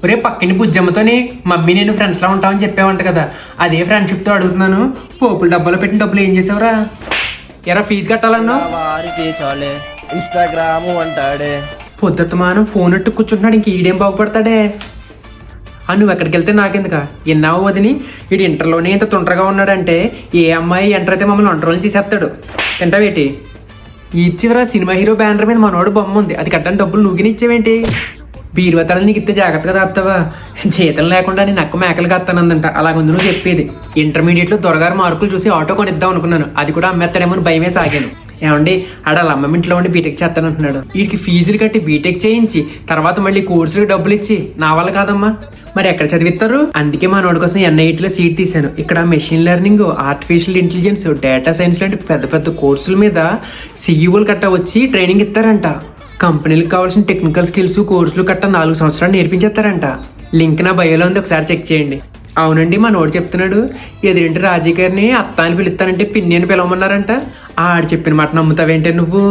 ఒరే పక్కని బుజ్జమ్మతోని మమ్మీ నేను ఫ్రెండ్స్లా ఉంటామని చెప్పావంట కదా, అదే ఫ్రెండ్షిప్తో అడుగుతున్నాను. పోపుల డబ్బాలో పెట్టిన డబ్బులు ఏం చేసావురా? ఎరా ఫీజు కట్టాలన్నా వారికి చాలే ఇన్స్టాగ్రాము అంటాడే. పొద్దుమానం ఫోన్ ఎట్టు కూర్చుంటున్నాడు, ఇంక ఈడేం బాగుపడతాడే. నువ్వు ఎక్కడికి వెళ్తే నాకెందుక? ఎన్నావు వదిని, వీడు ఇంటర్లోనే ఇంత తొందరగా ఉన్నాడంటే ఏ అమ్మాయి ఎంటర్ అయితే మమ్మల్ని ఒంటరిని చేసేస్తాడు. తింటావేటి? ఇచ్చివరా సినిమా హీరో బ్యానర్ మీద మనోడు బొమ్మ ఉంది, అది కట్టని డబ్బులు నువ్వుని ఇచ్చేవేంటి? బీరువతలని నీకు ఇస్తే జాగ్రత్తగా దాస్తావా? జీతం లేకుండా నేను అక్క మేకలు కత్తానందంట. అలాగుంది నువ్వు చెప్పేది. ఇంటర్మీడియట్లో దొరగారు మార్కులు చూసి ఆటో కొనిద్దాం అనుకున్నాను, అది కూడా అమ్మేస్తాడేమో అని భయమే సాగాను. ఏమండి ఆడ అమ్మమ్మ ఇంట్లో ఉండి బీటెక్ చేస్తానంటున్నాడు. వీటికి ఫీజులు కట్టి బీటెక్ చేయించి తర్వాత మళ్ళీ కోర్సులకు డబ్బులు ఇచ్చి నా వల్ల కాదమ్మా. మరి ఎక్కడ చదివిస్తారు? అందుకే మా నోడి కోసం ఎన్ఐటీలో సీట్ తీశాను. ఇక్కడ machine learning, artificial intelligence, data science లాంటి పెద్ద పెద్ద కోర్సుల మీద సీఈఓలు కట్ట వచ్చి ట్రైనింగ్ ఇస్తారంట. కంపెనీలకు కావాల్సిన టెక్నికల్ స్కిల్స్ కోర్సులు కట్ట 4 సంవత్సరాలు నేర్పించేస్తారంట. లింక్ నా బయోలో ఉంది, ఒకసారి చెక్ చేయండి. అవునండి మా నోడు చెప్తున్నాడు. ఎదురింటి రాజీ గారిని అత్త అని పిలుస్తానంటే పిన్ని అని పిలవమన్నారంట. ఆడు చెప్పిన మాట నమ్ముతావేంటే నువ్వు?